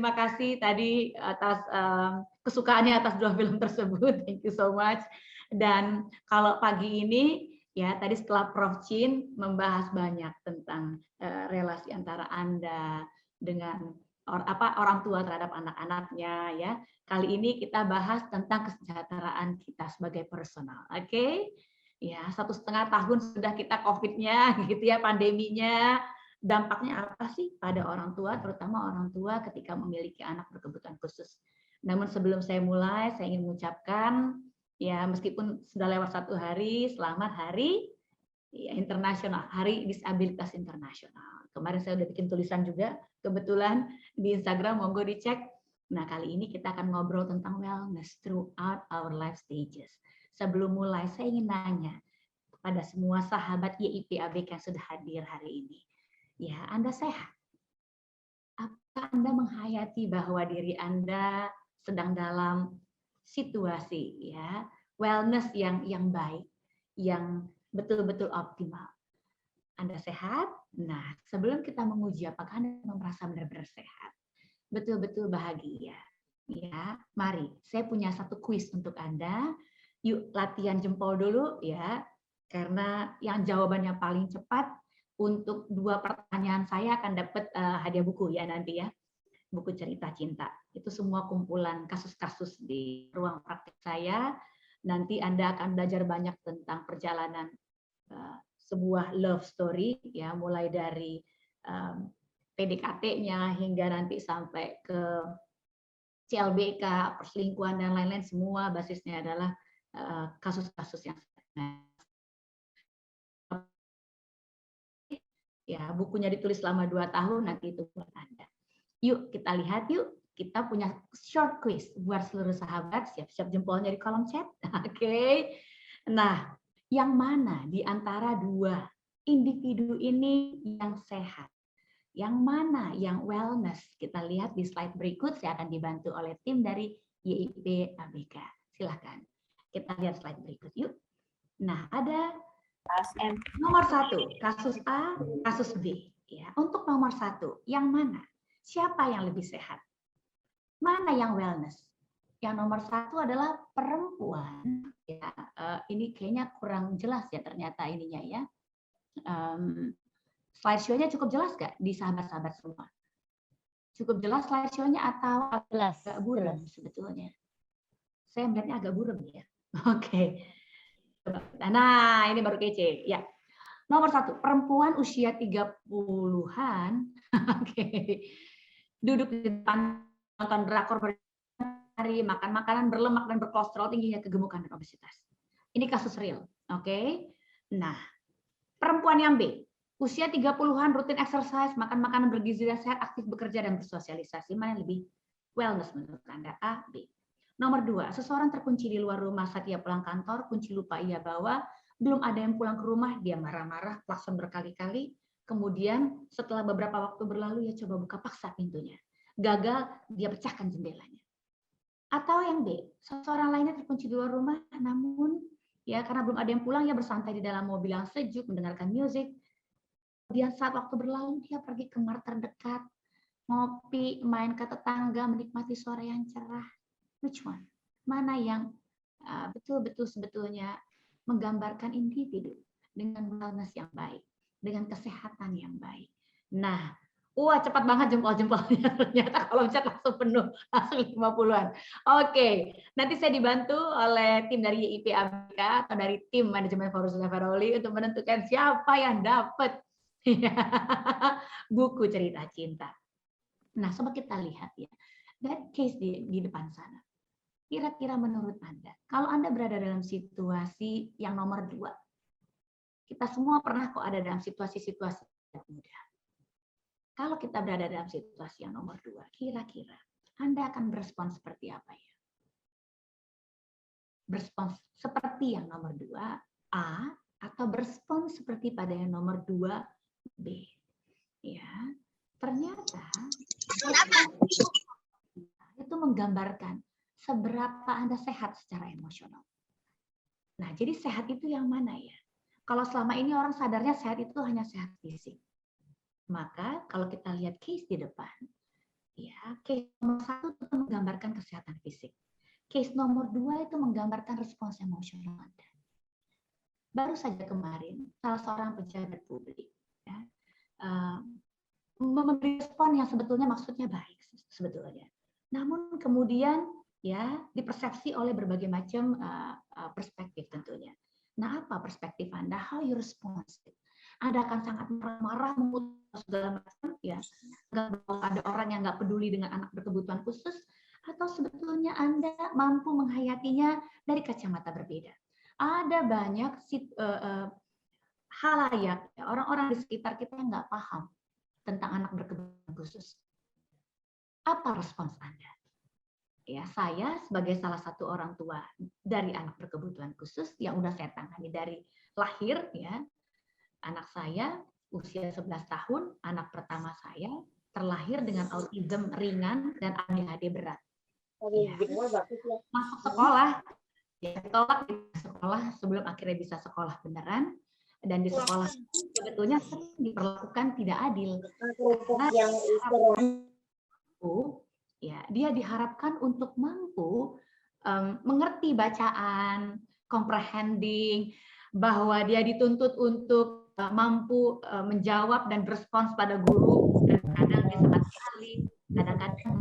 terima kasih tadi atas kesukaannya atas 2 film tersebut. Thank you so much. Dan kalau pagi ini ya tadi setelah Prof. Chin membahas banyak tentang relasi antara Anda dengan orang tua terhadap anak-anaknya ya. Kali ini kita bahas tentang kesejahteraan kita sebagai personal. Oke? Ya, 1,5 tahun sudah kita COVID-nya gitu ya, pandeminya. Dampaknya apa sih pada orang tua, terutama orang tua ketika memiliki anak berkebutuhan khusus. Namun sebelum saya mulai, saya ingin mengucapkan ya meskipun sudah lewat 1 hari, selamat hari ya, internasional, Hari Disabilitas Internasional. Kemarin saya udah bikin tulisan juga, kebetulan di Instagram, monggo dicek. Nah kali ini kita akan ngobrol tentang wellness throughout our life stages. Sebelum mulai, saya ingin nanya kepada semua sahabat YIP ABK yang sudah hadir hari ini. Ya, Anda sehat? Apakah Anda menghayati bahwa diri Anda sedang dalam situasi ya wellness yang baik, yang betul-betul optimal? Anda sehat? Nah, sebelum kita menguji apakah Anda merasa benar-benar sehat, betul-betul bahagia, ya, mari saya punya satu kuis untuk Anda. Yuk latihan jempol dulu ya, karena yang jawabannya paling cepat untuk 2 pertanyaan saya akan dapat hadiah buku ya nanti ya, buku cerita cinta. Itu semua kumpulan kasus-kasus di ruang praktik saya. Nanti Anda akan belajar banyak tentang perjalanan sebuah love story ya, mulai dari PDKT-nya hingga nanti sampai ke CLBK, perselingkuhan dan lain-lain, semua basisnya adalah kasus-kasus yang ya, bukunya ditulis selama 2 tahun, nanti itu buat Anda. Yuk kita lihat yuk, kita punya short quiz buat seluruh sahabat, siap-siap jempolnya di kolom chat. Oke. Nah, yang mana di antara 2 individu ini yang sehat? Yang mana yang wellness? Kita lihat di slide berikut, saya akan dibantu oleh tim dari YIP ABK. Silahkan. Kita lihat slide berikut yuk. Nah, ada nomor 1, kasus A, kasus B. Ya, untuk nomor 1, yang mana? Siapa yang lebih sehat? Mana yang wellness? Yang nomor 1 adalah perempuan. Ya, ini kayaknya kurang jelas ya ternyata ininya ya. Slide show-nya cukup jelas nggak di sahabat-sahabat semua? Cukup jelas slide show-nya atau agak buram sebetulnya? Saya melihatnya agak buram ya. Oke. Nah, ini baru kece. Ya. Nomor 1, perempuan usia 30-an. Oke. Duduk di depan nonton drakor berhari, makan makanan berlemak dan berkolesterol tinggi hingga kegemukan dan obesitas. Ini kasus real. Oke. Nah, perempuan yang B, usia 30-an, rutin exercise, makan makanan bergizi dan sehat, aktif bekerja dan bersosialisasi. Mana yang lebih wellness menurut Anda? A, B. Nomor 2, seseorang terkunci di luar rumah saat ia pulang kantor, kunci lupa ia bawa, belum ada yang pulang ke rumah, dia marah-marah, klakson berkali-kali, kemudian setelah beberapa waktu berlalu, ia coba buka paksa pintunya. Gagal, dia pecahkan jendelanya. Atau yang B, seseorang lainnya terkunci di luar rumah, namun ya karena belum ada yang pulang, ia bersantai di dalam mobil yang sejuk, mendengarkan musik. Kemudian saat waktu berlalu, dia pergi ke mall terdekat, ngopi, main ke tetangga, menikmati sore yang cerah. Which one? Mana yang betul-betul sebetulnya menggambarkan individu dengan wellness yang baik, dengan kesehatan yang baik. Nah, wah cepat banget jempol-jempolnya ternyata kalau chat langsung penuh, langsung 50-an. Oke, nanti saya dibantu oleh tim dari YIP ABK atau dari tim manajemen Forum Faroli untuk menentukan siapa yang dapat buku cerita cinta. Nah, coba kita lihat ya, that case di depan sana. Kira-kira menurut Anda, kalau Anda berada dalam situasi yang nomor 2, kita semua pernah kok ada dalam situasi-situasi yang mudah. Kalau kita berada dalam situasi yang nomor 2, kira-kira Anda akan berespons seperti apa ya? Berespons seperti yang nomor 2, A, atau berespons seperti pada yang nomor 2, B. Ya, ternyata itu menggambarkan seberapa Anda sehat secara emosional. Nah, jadi sehat itu yang mana ya? Kalau selama ini orang sadarnya sehat itu hanya sehat fisik. Maka kalau kita lihat case di depan, ya Case nomor 1 itu menggambarkan kesehatan fisik. Case nomor 2 itu menggambarkan respons emosional Anda. Baru saja kemarin, salah seorang pejabat publik ya, memberi respon yang sebetulnya maksudnya baik sebetulnya. Namun kemudian ya dipersepsi oleh berbagai macam perspektif tentunya. Nah, apa perspektif Anda? How you respond? Anda akan sangat marah-marah, mengutuk segala macam, ya. Ada orang yang nggak peduli dengan anak berkebutuhan khusus, atau sebetulnya Anda mampu menghayatinya dari kacamata berbeda. Ada banyak halayak, ya, orang-orang di sekitar kita yang nggak paham tentang anak berkebutuhan khusus. Apa respons Anda? Ya, saya sebagai salah satu orang tua dari anak berkebutuhan khusus yang udah saya tangani dari lahir, ya. Anak saya usia 11 tahun, anak pertama saya terlahir dengan autism ringan dan ADHD berat. Ya. Masuk sekolah, ya ditolak di sekolah sebelum akhirnya bisa sekolah beneran, dan di sekolah sebetulnya diperlakukan tidak adil. Karena ya, dia diharapkan untuk mampu mengerti bacaan, comprehending, bahwa dia dituntut untuk mampu menjawab dan berespons pada guru, dan kadang dia sangat sekali, kadang-kadang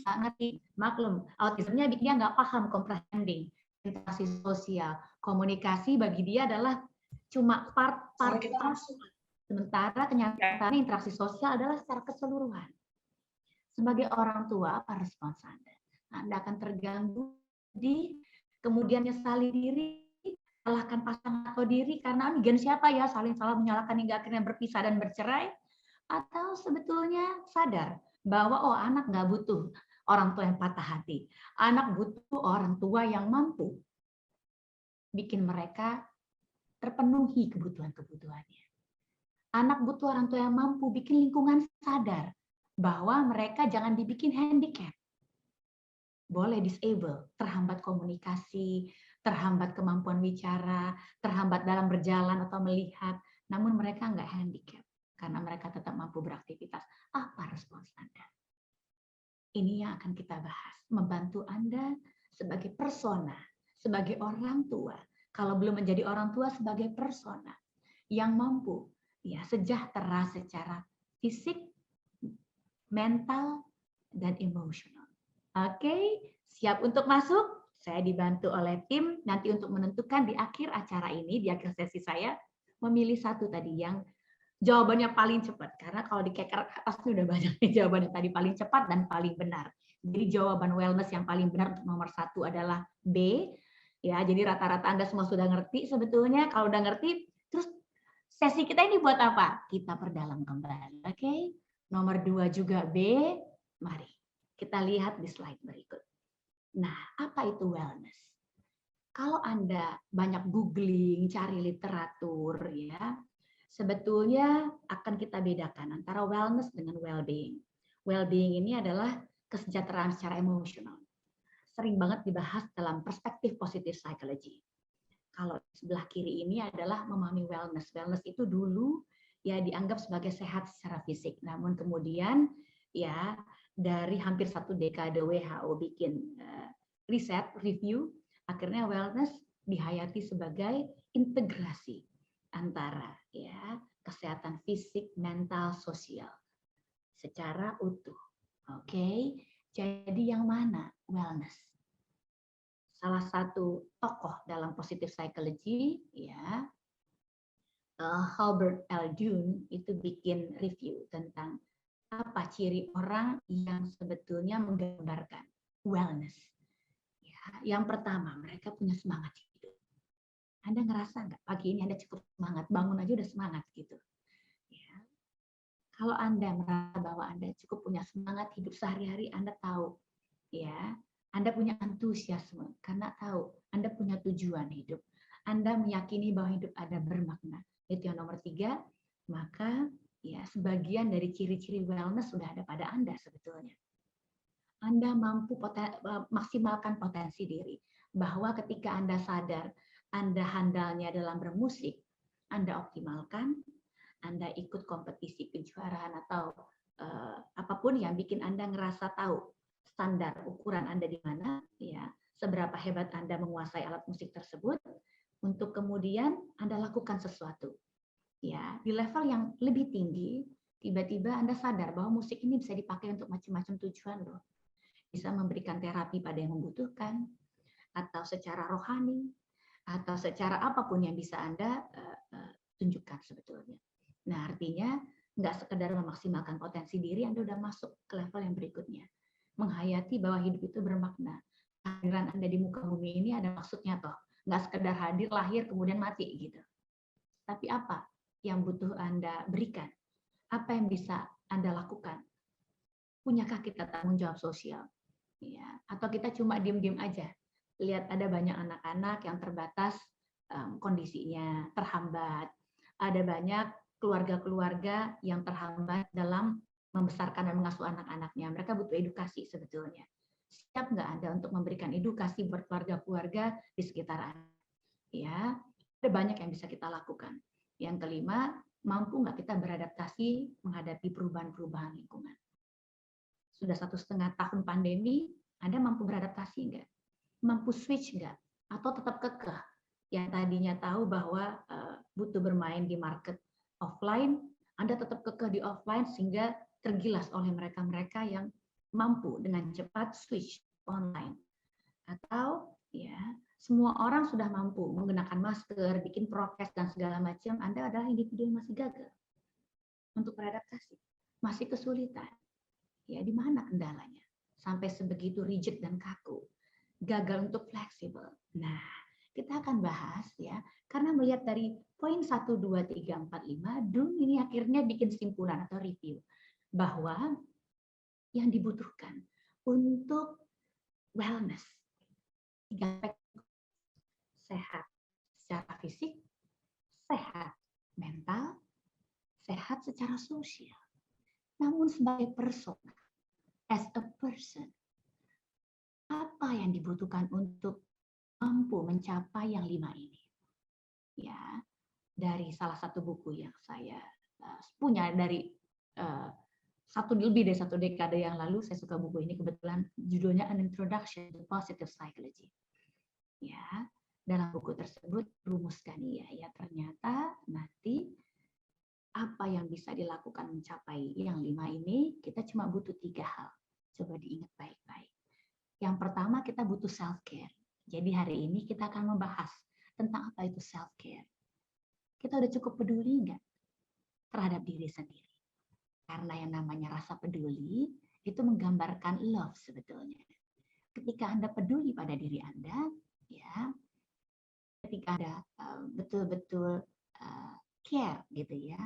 nggak ngerti. Maklum, autismnya dia nggak paham comprehending, interaksi sosial, komunikasi bagi dia adalah cuma part. Sementara kenyataan interaksi sosial adalah secara keseluruhan. Sebagai orang tua, apa respons Anda? Anda akan terganggu, kemudian nyesali diri, salahkan pasangan atau diri karena gen siapa ya, saling salah menyalahkan hingga akhirnya berpisah dan bercerai, atau sebetulnya sadar bahwa oh anak nggak butuh orang tua yang patah hati, anak butuh orang tua yang mampu bikin mereka terpenuhi kebutuhan-kebutuhannya. Anak butuh orang tua yang mampu bikin lingkungan sadar bahwa mereka jangan dibikin handicap, boleh disable, terhambat komunikasi, terhambat kemampuan bicara, terhambat dalam berjalan atau melihat, namun mereka nggak handicap karena mereka tetap mampu beraktivitas. Apa respons Anda? Ini yang akan kita bahas, membantu Anda sebagai persona, sebagai orang tua, kalau belum menjadi orang tua, sebagai persona yang mampu ya sejahtera secara fisik, mental, dan emosional. Oke, siap untuk masuk? Saya dibantu oleh tim nanti untuk menentukan di akhir acara ini, di akhir sesi saya, memilih satu tadi yang jawabannya paling cepat. Karena kalau di keker atas itu udah banyak nih jawabannya tadi paling cepat dan paling benar. Jadi jawaban wellness yang paling benar untuk nomor 1 adalah B. Ya, jadi rata-rata Anda semua sudah ngerti sebetulnya. Kalau udah ngerti, terus sesi kita ini buat apa? Kita perdalam kembali. Oke. Nomor 2 juga B. Mari kita lihat di slide berikut. Nah, apa itu wellness? Kalau Anda banyak googling, cari literatur, ya, sebetulnya akan kita bedakan antara wellness dengan well-being. Well-being ini adalah kesejahteraan secara emosional. Sering banget dibahas dalam perspektif positive psychology. Kalau sebelah kiri ini adalah memahami wellness. Wellness itu dulu ya dianggap sebagai sehat secara fisik. Namun kemudian ya dari hampir 1 dekade WHO bikin riset, review, akhirnya wellness dihayati sebagai integrasi antara ya kesehatan fisik, mental, sosial secara utuh. Oke, jadi yang mana wellness? Salah satu tokoh dalam positive psychology ya Howard L. Dunn itu bikin review tentang apa ciri orang yang sebetulnya menggambarkan wellness. Ya, yang pertama, mereka punya semangat hidup. Anda ngerasa nggak pagi ini Anda cukup semangat, bangun aja udah semangat gitu. Ya. Kalau Anda merasa bahwa Anda cukup punya semangat hidup sehari-hari, Anda tahu, ya, Anda punya antusiasme karena tahu Anda punya tujuan hidup. Anda meyakini bahwa hidup ada bermakna. Itu yang nomor 3. Maka ya sebagian dari ciri-ciri wellness sudah ada pada Anda sebetulnya. Anda mampu maksimalkan potensi diri. Bahwa ketika Anda sadar Anda handalnya dalam bermusik, Anda optimalkan, Anda ikut kompetisi kejuaraan atau apapun yang bikin Anda ngerasa tahu standar ukuran Anda di mana, ya, seberapa hebat Anda menguasai alat musik tersebut, untuk kemudian Anda lakukan sesuatu. Ya, di level yang lebih tinggi, tiba-tiba Anda sadar bahwa musik ini bisa dipakai untuk macam-macam tujuan loh. Bisa memberikan terapi pada yang membutuhkan, atau secara rohani, atau secara apapun yang bisa Anda tunjukkan sebetulnya. Nah, artinya nggak sekedar memaksimalkan potensi diri, Anda udah masuk ke level yang berikutnya. Menghayati bahwa hidup itu bermakna. Kehadiran Anda di muka bumi ini ada maksudnya toh. Nggak sekedar hadir, lahir, kemudian mati gitu. Tapi apa yang butuh Anda berikan? Apa yang bisa Anda lakukan? Punyakah kita tanggung jawab sosial? Ya, atau kita cuma diem-diem aja? Lihat ada banyak anak-anak yang terbatas kondisinya, terhambat. Ada banyak keluarga-keluarga yang terhambat dalam membesarkan dan mengasuh anak-anaknya. Mereka butuh edukasi sebetulnya. Siap nggak Anda untuk memberikan edukasi buat keluarga-keluarga di sekitar Anda? Ya, ada banyak yang bisa kita lakukan. Yang kelima, mampu nggak kita beradaptasi menghadapi perubahan-perubahan lingkungan? Sudah 1,5 tahun pandemi, Anda mampu beradaptasi nggak? Mampu switch nggak? Atau tetap kekeh? Yang tadinya tahu bahwa butuh bermain di market offline, Anda tetap kekeh di offline sehingga tergilas oleh mereka-mereka yang mampu dengan cepat switch online. Atau ya, semua orang sudah mampu menggunakan masker, bikin prokes dan segala macam, Anda adalah individu yang masih gagal untuk beradaptasi, masih kesulitan. Ya, di mana kendalanya? Sampai sebegitu rigid dan kaku, gagal untuk fleksibel. Nah, kita akan bahas ya, karena melihat dari poin 1, 2, 3, 4, 5, Dun ini akhirnya bikin simpulan atau review bahwa yang dibutuhkan untuk wellness, 3 aspek: sehat secara fisik, sehat mental, sehat secara sosial. Namun sebagai persona, as a person, apa yang dibutuhkan untuk mampu mencapai yang 5 ini? Ya, dari salah satu buku yang saya punya dari lebih dari 1 dekade yang lalu, saya suka buku ini kebetulan, judulnya An Introduction to Positive Psychology. Ya, dalam buku tersebut rumuskan ya ternyata nanti apa yang bisa dilakukan mencapai yang 5 ini, kita cuma butuh 3 hal. Coba diingat baik-baik. Yang pertama, kita butuh self-care. Jadi hari ini kita akan membahas tentang apa itu self-care. Kita udah cukup peduli nggak terhadap diri sendiri? Karena yang namanya rasa peduli itu menggambarkan love sebetulnya. Ketika Anda peduli pada diri Anda, ya, ketika Anda betul-betul care gitu ya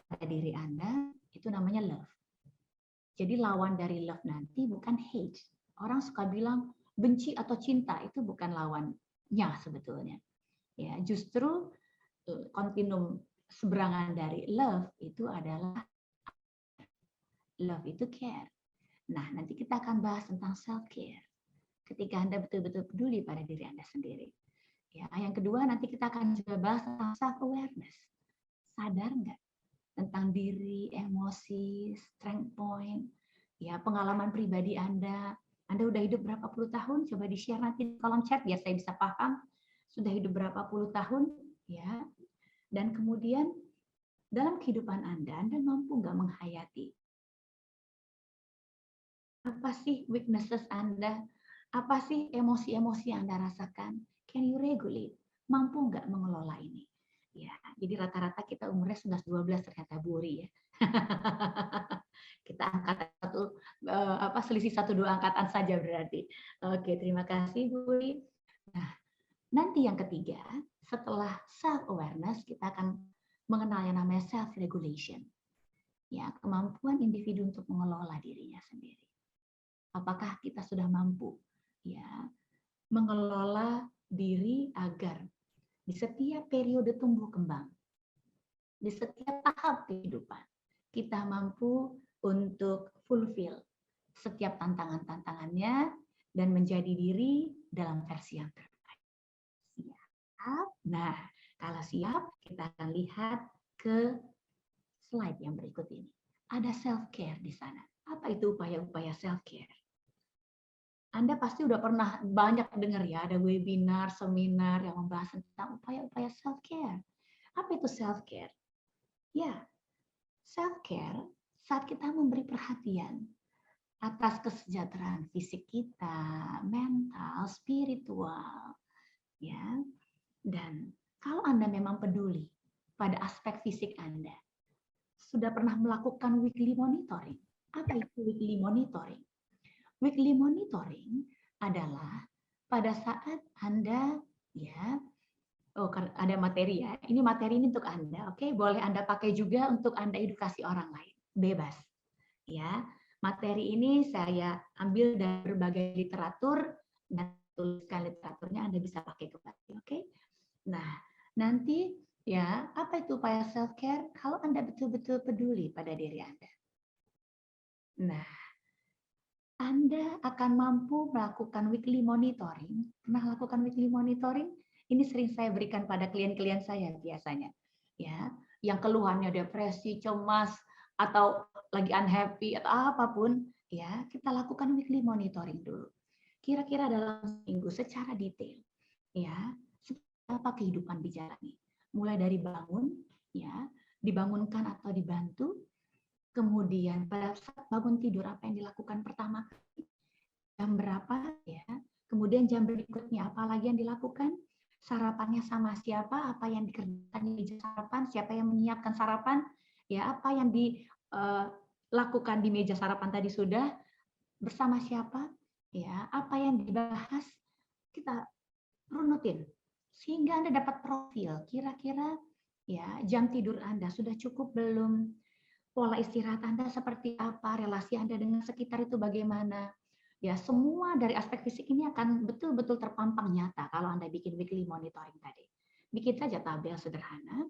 pada diri Anda, itu namanya love. Jadi lawan dari love nanti bukan hate. Orang suka bilang benci atau cinta, itu bukan lawannya sebetulnya. Ya, justru kontinum seberangan dari love itu adalah love itu care. Nah, nanti kita akan bahas tentang self care. Ketika Anda betul-betul peduli pada diri Anda sendiri. Ya, yang kedua nanti kita akan juga bahas tentang self awareness. Sadar nggak tentang diri, emosi, strength point, ya pengalaman pribadi Anda. Anda udah hidup berapa puluh tahun? Coba di-share nanti di kolom chat biar saya bisa paham. Sudah hidup berapa puluh tahun? Ya. Dan kemudian dalam kehidupan Anda mampu nggak menghayati apa sih weaknesses Anda? Apa sih emosi-emosi yang Anda rasakan? Can you regulate? Mampu nggak mengelola ini? Ya, jadi rata-rata kita umurnya 11-12 ternyata Bu Uri ya. Kita angkat selisih 1-2 angkatan saja berarti. Oke, terima kasih Bu Uri. Nah, nanti yang ketiga, setelah self awareness kita akan mengenal yang namanya self regulation. Ya, kemampuan individu untuk mengelola dirinya sendiri. Apakah kita sudah mampu ya mengelola diri agar di setiap periode tumbuh kembang, di setiap tahap kehidupan, kita mampu untuk fulfill setiap tantangan-tantangannya dan menjadi diri dalam versi yang terbaik. Siap? Nah, kalau siap, kita akan lihat ke slide yang berikut ini. ada self-care di sana. Apa itu upaya-upaya self-care? Anda pasti udah pernah banyak dengar ya, ada webinar, seminar yang membahas tentang upaya-upaya self-care. Apa itu self-care? Ya, self-care saat kita memberi perhatian atas kesejahteraan fisik kita, mental, spiritual, ya. Dan kalau Anda memang peduli pada aspek fisik Anda, sudah pernah melakukan weekly monitoring. Apa itu weekly monitoring? Weekly monitoring adalah pada saat Anda ya, ada materi ya. Ini materi ini untuk Anda, oke? Boleh Anda pakai juga untuk Anda edukasi orang lain, bebas. Ya, materi ini saya ambil dari berbagai literatur dan tuliskan literaturnya Anda bisa pakai kembali, oke? Nah, nanti ya, apa itu upaya self care? Kalau Anda betul-betul peduli pada diri Anda. Nah, Anda akan mampu melakukan weekly monitoring. Pernah lakukan weekly monitoring? Ini sering saya berikan pada klien-klien saya biasanya. Ya, yang keluhannya depresi, cemas, atau lagi unhappy atau apapun, ya, kita lakukan weekly monitoring dulu. Kira-kira dalam seminggu secara detail, ya, apa kehidupan dijalani. Mulai dari bangun, ya, dibangunkan atau dibantu, kemudian pada saat bangun tidur apa yang dilakukan pertama kali, jam berapa ya, kemudian jam berikutnya apa lagi yang dilakukan, sarapannya sama siapa, apa yang dikerjakan di sarapan, siapa yang menyiapkan sarapan, ya apa yang dilakukan di meja sarapan tadi sudah, bersama siapa, ya apa yang dibahas, kita runutin sehingga Anda dapat profil kira-kira ya jam tidur Anda sudah cukup belum, pola istirahat Anda seperti apa, relasi Anda dengan sekitar itu bagaimana. Ya, semua dari aspek fisik ini akan betul-betul terpampang nyata kalau Anda bikin weekly monitoring tadi. Bikin saja tabel sederhana,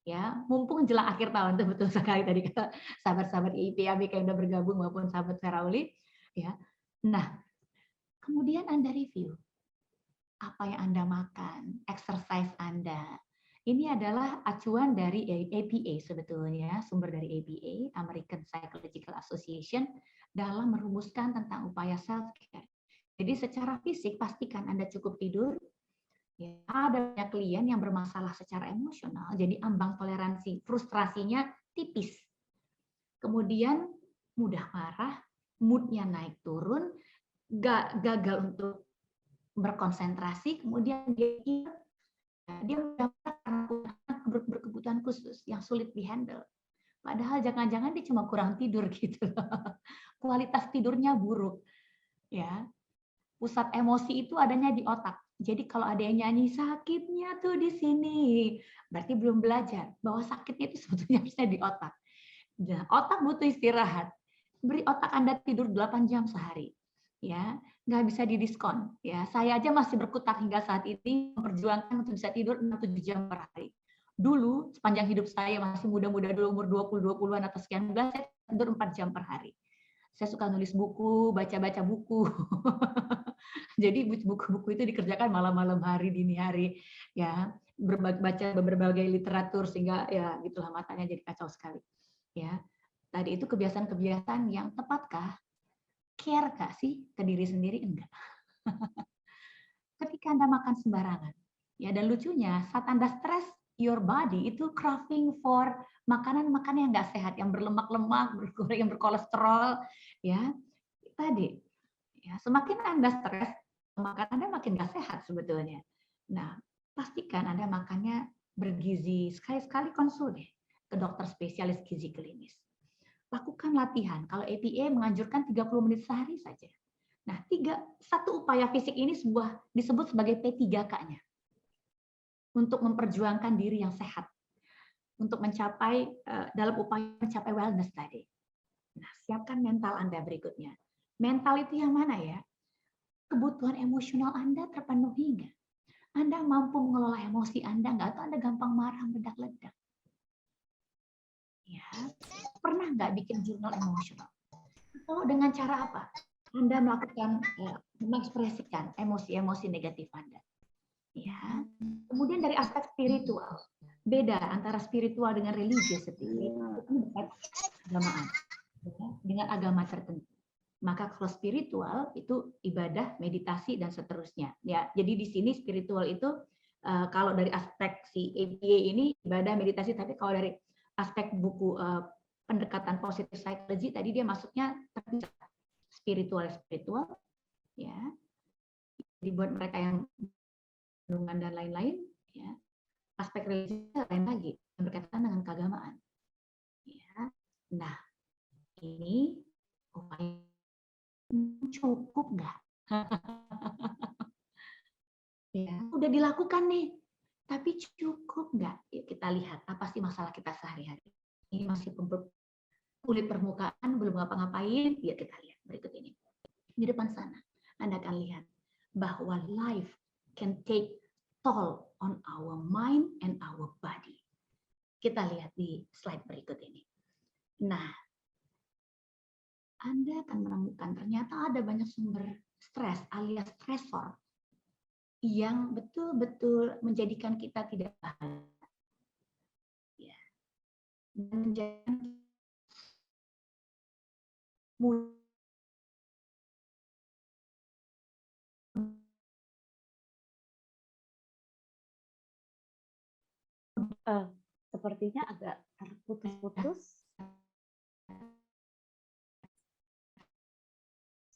ya, mumpung jelang akhir tahun itu betul sekali tadi kata sahabat-sahabat IPAB yang udah bergabung maupun sahabat Ferauli, ya. Nah, kemudian Anda review apa yang Anda makan, exercise Anda. Ini adalah acuan dari APA sebetulnya, sumber dari APA, American Psychological Association, dalam merumuskan tentang upaya self-care. Jadi secara fisik pastikan Anda cukup tidur. Ya, ada banyak klien yang bermasalah secara emosional, jadi ambang toleransi, frustrasinya tipis. Kemudian mudah marah, moodnya naik turun, gagal untuk berkonsentrasi, kemudian dia berkebutuhan khusus yang sulit dihandle. Padahal jangan-jangan dia cuma kurang tidur gitu. Kualitas tidurnya buruk. Ya. Pusat emosi itu adanya di otak. Jadi kalau ada yang nyanyi sakitnya tuh di sini, berarti belum belajar bahwa sakitnya itu sebetulnya bisa di otak. Nah, otak butuh istirahat. Beri otak Anda tidur 8 jam sehari. Ya, nggak bisa didiskon. Ya, saya aja masih berkutat hingga saat ini memperjuangkan untuk bisa tidur 6-7 jam per hari. Dulu sepanjang hidup saya masih muda-muda dulu umur 20-20-an atau sekian belas, saya tidur 4 jam per hari. Saya suka nulis buku, baca-baca buku. Jadi buku-buku itu dikerjakan malam-malam hari, dini hari, ya, baca berbagai literatur sehingga ya gitulah matanya jadi kacau sekali. Ya, tadi itu kebiasaan-kebiasaan yang tepatkah? Care nggak sih ke diri sendiri? Enggak. Ketika Anda makan sembarangan, ya dan lucunya saat Anda stres, your body itu craving for makanan-makanan yang nggak sehat, yang berlemak-lemak, yang berkolesterol, ya tadi. Ya, semakin Anda stres, makanan Anda makin nggak sehat sebetulnya. Nah, pastikan Anda makannya bergizi. Sekali-sekali konsul deh ke dokter spesialis gizi klinis. Lakukan latihan. Kalau APA menganjurkan 30 menit sehari saja. Nah, satu upaya fisik ini disebut sebagai P3K-nya. Untuk memperjuangkan diri yang sehat. Untuk mencapai, dalam upaya mencapai wellness tadi. Nah, siapkan mental Anda berikutnya. Mental itu yang mana ya? Kebutuhan emosional Anda terpenuhi nggak? Anda mampu mengelola emosi Anda nggak? Atau Anda gampang marah, meledak-ledak? Ya, pernah nggak bikin jurnal emosional? Atau dengan cara apa? Anda melakukan mengekspresikan emosi-emosi negatif Anda. Ya. Kemudian dari aspek spiritual, beda antara spiritual dengan religius seperti itu dekat keagamaan dengan agama tertentu. Maka kalau spiritual itu ibadah, meditasi dan seterusnya. Ya, jadi di sini spiritual itu kalau dari aspek si ABA ini ibadah, meditasi, tapi kalau dari aspek buku pendekatan positive psychology tadi dia masuknya terpisah spiritual ya. Dibuat mereka yang renungan dan lain-lain ya. Aspek religi lain lagi yang berkaitan dengan keagamaan. Ya. Nah, ini cukup nggak? Ya, udah dilakukan nih, tapi cukup nggak? Yuk kita lihat apa sih masalah kita sehari-hari. Ini masih kulit permukaan, belum ngapa-ngapain. Ya kita lihat berikut ini. Di depan sana, Anda akan lihat bahwa life can take toll on our mind and our body. Kita lihat di slide berikut ini. Nah, Anda akan menemukan ternyata ada banyak sumber stres alias stresor yang betul-betul menjadikan kita tidak bahagia. Ya. Menjadikan sepertinya agak terputus-putus.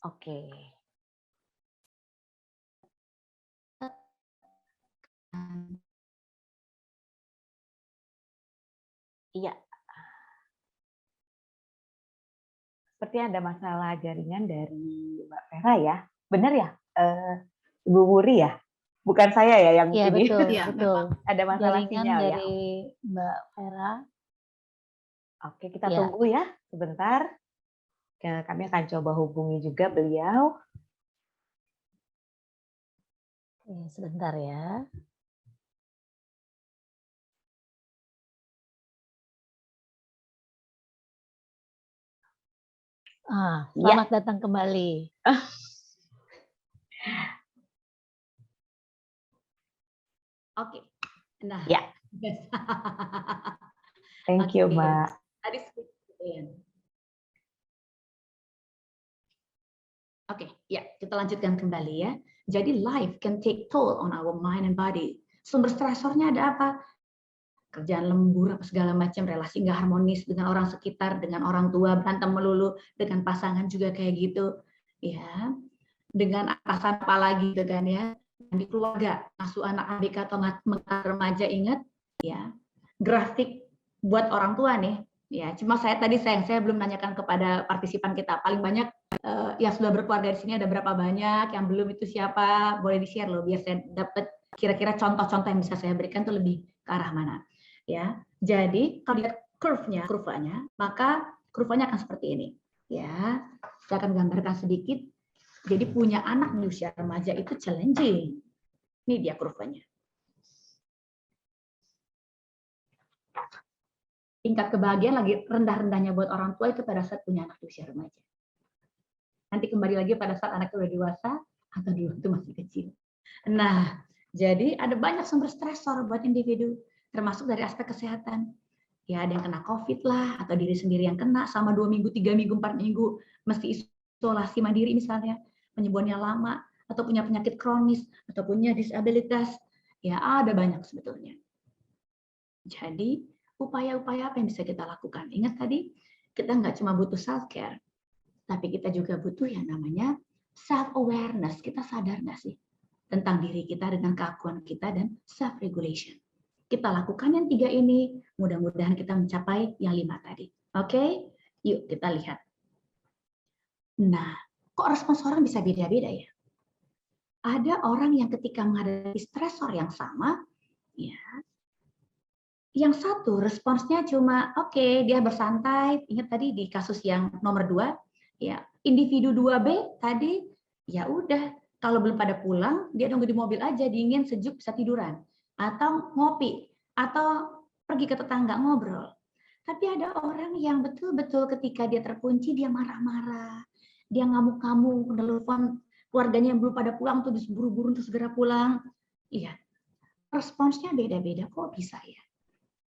Oke. Iya. Seperti ada masalah jaringan dari Mbak Vera ya. Benar ya? Ibu Wuri ya? Bukan saya ya yang ya, ini. betul, ya, betul. Ada masalah Jaringan sinyal ya. dari Mbak Vera. Oke, kita Ya. tunggu ya sebentar. Kami akan coba hubungi juga beliau. Sebentar ya. Selamat datang kembali. Oke. Nah, ya. Thank you, Mbak. Tadi Oke, ya, kita lanjutkan kembali ya. Jadi life can take toll on our mind and body. Sumber stresornya ada apa? Kerjaan lembur, apa segala macam, relasi nggak harmonis dengan orang sekitar, dengan orang tua, berantem melulu, dengan pasangan juga kayak gitu. Ya, dengan atasan apalagi gitu kan ya. Di keluarga, asuh anak ABK atau remaja, ingat ya, grafik buat orang tua nih. Ya, cuma saya belum nanyakan kepada partisipan kita. Paling banyak yang sudah berkeluarga di sini ada berapa banyak, yang belum itu siapa, boleh di-share loh biar saya dapat kira-kira contoh-contoh yang bisa saya berikan tuh lebih ke arah mana. Ya. Jadi kalau lihat kurvanya, maka kurvanya akan seperti ini. Ya. Saya akan gambarkan sedikit. Jadi punya anak di usia remaja itu challenging. Ini dia kurvanya. Tingkat kebahagiaan lagi rendah-rendahnya buat orang tua itu pada saat punya anak di usia remaja. Nanti kembali lagi pada saat anak sudah dewasa atau dulu itu masih kecil. Nah, jadi ada banyak sumber stresor buat individu, termasuk dari aspek kesehatan. Ya, ada yang kena COVID lah, atau diri sendiri yang kena sama 2 minggu, 3 minggu, 4 minggu, mesti isolasi mandiri misalnya, penyembuhannya lama, atau punya penyakit kronis, atau punya disabilitas. Ya, ada banyak sebetulnya. Jadi, upaya-upaya apa yang bisa kita lakukan? Ingat tadi, kita nggak cuma butuh self-care, tapi kita juga butuh yang namanya self-awareness. Kita sadar nggak sih tentang diri kita dengan keakuan kita dan self-regulation. Kita lakukan yang 3 ini, mudah-mudahan kita mencapai yang 5 tadi. Oke, yuk kita lihat. Nah, kok respons orang bisa beda-beda ya? Ada orang yang ketika menghadapi stresor yang sama, ya, yang satu responsnya cuma oke, dia bersantai. Ingat tadi di kasus yang nomor 2, ya, individu 2B tadi, ya udah, kalau belum pada pulang, dia nunggu di mobil aja, dingin, sejuk, bisa tiduran. Atau ngopi, atau pergi ke tetangga ngobrol. Tapi ada orang yang betul-betul ketika dia terkunci, dia marah-marah. Dia ngamuk-ngamuk, nelfon keluarganya yang belum pada pulang, tuh buru-buru untuk segera pulang. Iya, responsnya beda-beda, kok bisa ya?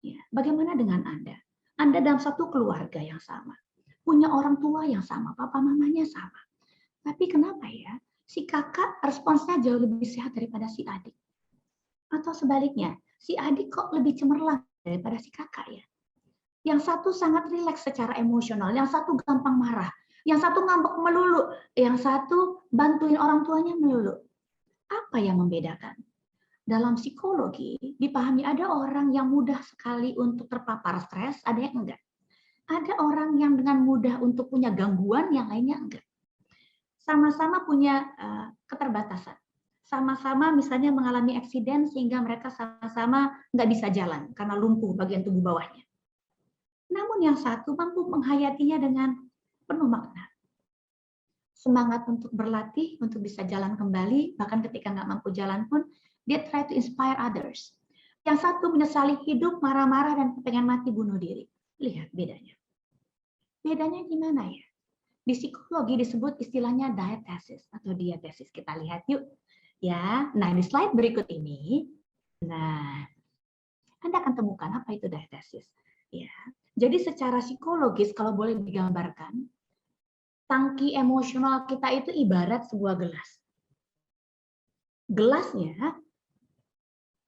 Ya, bagaimana dengan Anda? Anda dalam satu keluarga yang sama, punya orang tua yang sama, papa mamanya sama. Tapi kenapa ya, si kakak responsnya jauh lebih sehat daripada si adik? Atau sebaliknya, si adik kok lebih cemerlang daripada si kakak ya? Yang satu sangat rileks secara emosional, yang satu gampang marah, yang satu ngambek melulu, yang satu bantuin orang tuanya melulu. Apa yang membedakan? Dalam psikologi dipahami ada orang yang mudah sekali untuk terpapar stres, ada yang enggak. Ada orang yang dengan mudah untuk punya gangguan, yang lainnya enggak. Sama-sama punya keterbatasan. Sama-sama misalnya mengalami eksiden sehingga mereka sama-sama nggak bisa jalan karena lumpuh bagian tubuh bawahnya. Namun yang satu mampu menghayatinya dengan penuh makna. Semangat untuk berlatih, untuk bisa jalan kembali, bahkan ketika nggak mampu jalan pun, dia try to inspire others. Yang satu menyesali hidup, marah-marah, dan pengen mati bunuh diri. Lihat bedanya. Bedanya gimana ya? Di psikologi disebut istilahnya diathesis atau diathesis. Kita lihat yuk. Ya, nah di slide berikut ini, nah Anda akan temukan apa itu diathesis. Ya, jadi secara psikologis kalau boleh digambarkan, tangki emosional kita itu ibarat sebuah gelas. Gelasnya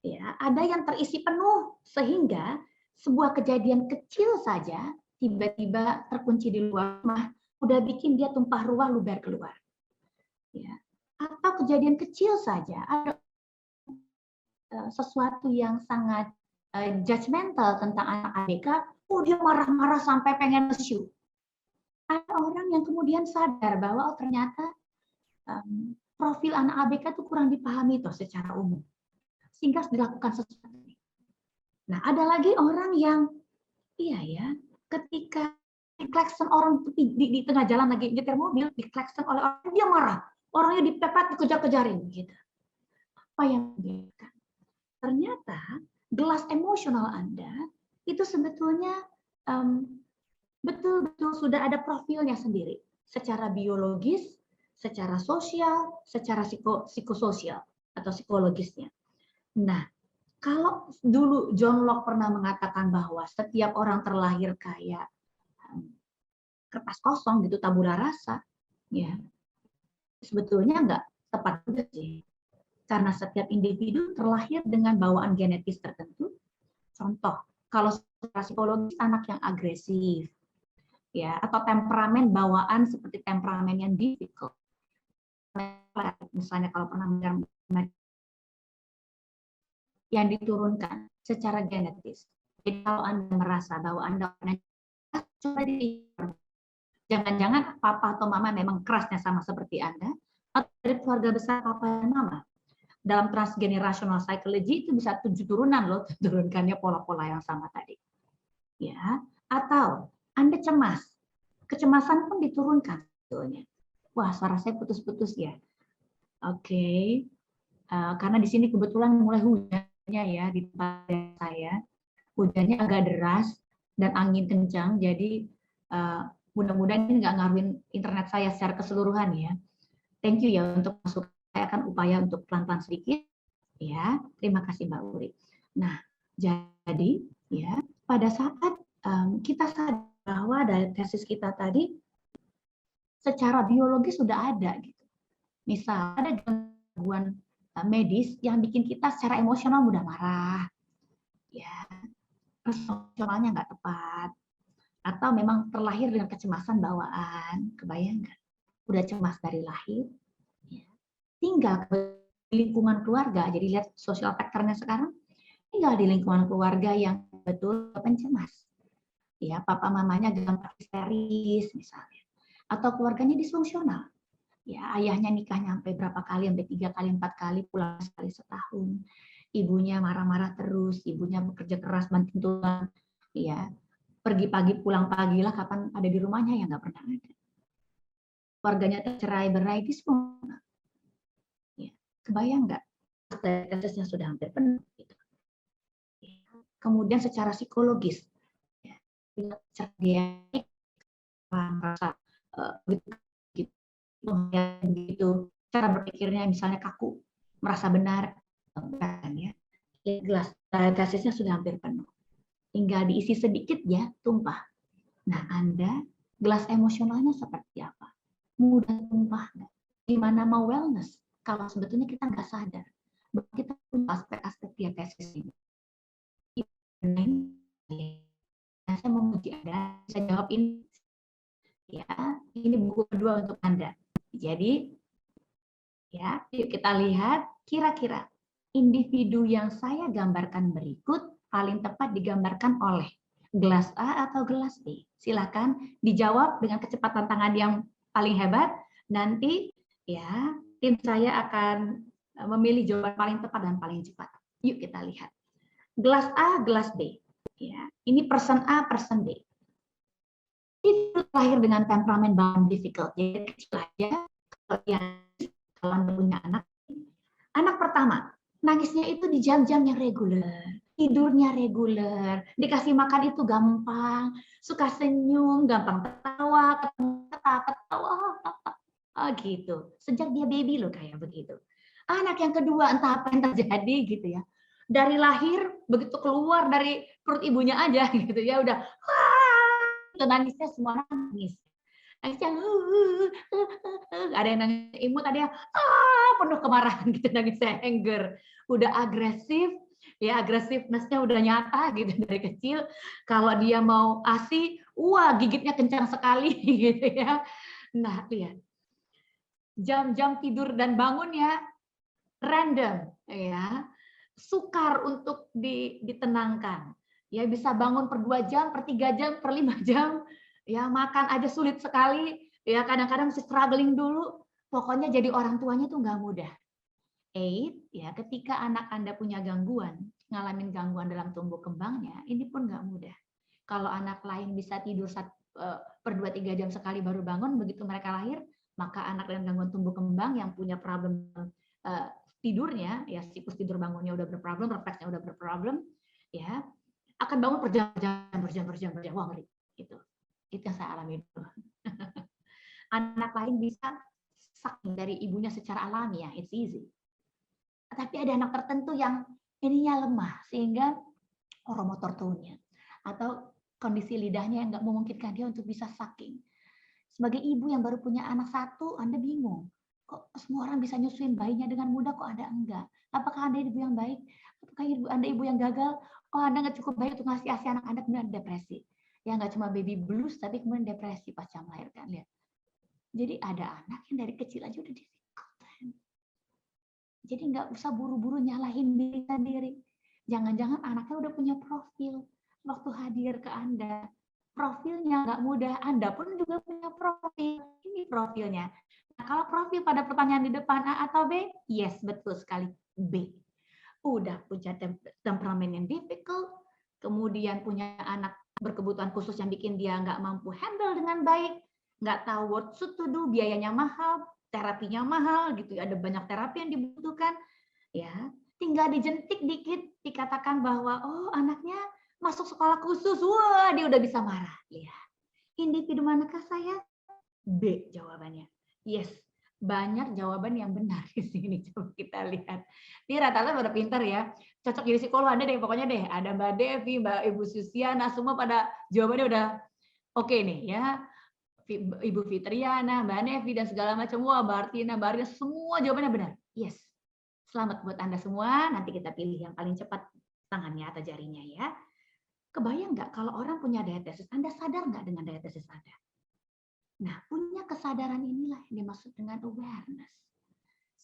ya ada yang terisi penuh sehingga sebuah kejadian kecil saja tiba-tiba terkunci di luar rumah udah bikin dia tumpah ruah luber keluar. Ya. Atau kejadian kecil saja ada sesuatu yang sangat judgmental tentang anak ABK, dia marah-marah sampai pengen lesu. Ada orang yang kemudian sadar bahwa ternyata profil anak ABK itu kurang dipahami toh secara umum, sehingga dilakukan sesuatu. Nah, ada lagi orang yang iya ya, ketika diklakson orang di tengah jalan lagi nyetir mobil, diklakson oleh orang, dia marah, orangnya dipepet, dikejar-kejarin gitu. Apa yang membedakan? Ternyata gelas emosional Anda itu sebetulnya betul-betul sudah ada profilnya sendiri, secara biologis, secara sosial, secara psikososial atau psikologisnya. Nah, kalau dulu John Locke pernah mengatakan bahwa setiap orang terlahir kayak kertas kosong gitu, tabula rasa, ya sebetulnya nggak tepat juga sih. Karena setiap individu terlahir dengan bawaan genetis tertentu. Contoh, kalau secara psikologis anak yang agresif, ya atau temperamen bawaan seperti temperamen yang difficult. Misalnya kalau pernah yang diturunkan secara genetis. Jadi kalau Anda merasa bahwa Anda coba jangan-jangan papa atau mama memang kerasnya sama seperti Anda, atau dari keluarga besar papa dan mama. Dalam transgenerational psychology itu bisa 7 turunan loh, turunkannya pola-pola yang sama tadi. Ya, atau Anda cemas. Kecemasan pun diturunkan sebetulnya. Wah, suara saya putus-putus ya. Oke. Karena di sini kebetulan mulai hujannya ya di tempat saya. Hujannya agak deras dan angin kencang, jadi mudah-mudahan ini nggak ngaruhin internet saya secara keseluruhan ya. Thank you ya untuk masuk. Saya akan upaya untuk pelan-pelan sedikit. Ya, terima kasih Mbak Uri. Nah, jadi ya pada saat kita sadar bahwa dari tesis kita tadi secara biologis sudah ada gitu. Misal ada gangguan medis yang bikin kita secara emosional mudah marah, ya emosionalnya nggak tepat, atau memang terlahir dengan kecemasan bawaan, kebayang nggak? Udah cemas dari lahir, ya. Tinggal di lingkungan keluarga, jadi lihat social factor-nya sekarang, tinggal di lingkungan keluarga yang betul pencemas, ya papa mamanya gampang histeris misalnya, atau keluarganya disfungsional. Ya, ayahnya nikahnya sampai berapa kali, sampai 3 kali, 4 kali, pulang sekali setahun. Ibunya marah-marah terus, ibunya bekerja keras banting tulang, ya. Pergi pagi, pulang pagi lah, kapan ada di rumahnya ya nggak pernah ada. Keluarganya tercerai-berai, disfungsional. Ya, kebayang nggak? Tesnya sudah hampir penuh. Gitu. Kemudian secara psikologis, ya, dia merasa gitu, cara berpikirnya misalnya kaku, merasa benar, kan ya. Gelas tesisnya sudah hampir penuh. tinggal diisi sedikit ya tumpah. Nah, Anda gelas emosionalnya seperti apa? Mudah tumpah nggak? Gimana mau wellness kalau sebetulnya kita nggak sadar bahwa kita punya aspek-aspek diabetes ini. Saya mau uji Anda, bisa jawab ini. Ya, ini buku kedua untuk Anda. Jadi, ya, yuk kita lihat kira-kira individu yang saya gambarkan berikut paling tepat digambarkan oleh gelas A atau gelas B. Silakan dijawab dengan kecepatan tangan yang paling hebat. Nanti ya tim saya akan memilih jawaban paling tepat dan paling cepat. Yuk kita lihat. Gelas A, gelas B. Ya, ini person A, person B. Itu lahir dengan temperamen bound difficult. Jadi kecil aja kalau Anda punya anak. Anak pertama, nangisnya itu di jam-jam yang reguler. Tidurnya reguler, dikasih makan itu gampang, suka senyum, gampang tertawa, ketawa, gitu. Sejak dia baby loh kayak begitu. Anak yang kedua entah apa yang terjadi gitu ya. Dari lahir begitu keluar dari perut ibunya aja gitu ya udah itu nangisnya semua nangis. Nangisnya ada yang nangis imut, ada yang penuh kemarahan gitu nangisnya anger. Udah agresif ya agresifness-nya udah nyata gitu dari kecil. Kalau dia mau ASI, wah gigitnya kencang sekali gitu ya. Nah, lihat. Jam-jam tidur dan bangunnya random ya. Sukar untuk ditenangkan. Ya bisa bangun per 2 jam, per 3 jam, per 5 jam. Ya makan aja sulit sekali. Ya kadang-kadang mesti struggling dulu. Pokoknya jadi orang tuanya tuh nggak mudah. Ya ketika anak Anda punya gangguan, ngalamin gangguan dalam tumbuh kembangnya, ini pun nggak mudah. Kalau anak lain bisa tidur per 2-3 jam sekali baru bangun, begitu mereka lahir, maka anak dengan gangguan tumbuh kembang yang punya problem tidurnya, ya siklus tidur bangunnya udah berproblem, refleksnya udah berproblem, ya akan bangun berjam-jam, wah ngeri. Itu yang saya alami dulu. Anak lain bisa sucking dari ibunya secara alami ya, it's easy. Tapi ada anak tertentu yang ininya lemah sehingga oromotor tone-nya atau kondisi lidahnya yang nggak memungkinkan dia untuk bisa sucking. Sebagai ibu yang baru punya anak satu, Anda bingung. Kok semua orang bisa nyusuin bayinya dengan mudah, kok Anda enggak? Apakah Anda ibu yang baik? Apakah Anda ibu yang gagal? Oh, Anda nggak cukup baik untuk ngasih ASI anak Anda, kemudian depresi. Ya nggak cuma baby blues, tapi kemudian depresi pasca melahirkan. Lihat. Jadi ada anak yang dari kecil aja udah difficult. Jadi nggak usah buru-buru nyalahin diri sendiri. Jangan-jangan anaknya udah punya profil waktu hadir ke Anda. Profilnya nggak mudah, Anda pun juga punya profil. Ini profilnya. Nah, kalau profil pada pertanyaan di depan A atau B, yes, betul sekali B. Udah punya temperamen yang difficult, kemudian punya anak berkebutuhan khusus yang bikin dia nggak mampu handle dengan baik, nggak tahu what to do, biayanya mahal, terapinya mahal, gitu. Ada banyak terapi yang dibutuhkan, ya. Tinggal dijentik dikit, dikatakan bahwa oh anaknya masuk sekolah khusus, wah dia udah bisa marah. Lihat, individu manakah saya? B jawabannya. Yes, banyak jawaban yang benar di sini. Coba kita lihat. Ini rata-rata pada pintar ya. Cocok jadi psikolog Anda deh, pokoknya deh. Ada Mbak Devi, Mbak Ibu Susiana, semua pada jawabannya udah oke nih ya. Ibu Fitriana, Mbak Nevi, dan segala macam. Wah, Mbak Artina, Mbak Arina, semua jawabannya benar. Yes. Selamat buat Anda semua. Nanti kita pilih yang paling cepat tangannya atau jarinya ya. Kebayang nggak kalau orang punya diabetes? Anda sadar nggak dengan diabetes Anda? Nah, punya kesadaran inilah yang dimaksud dengan awareness.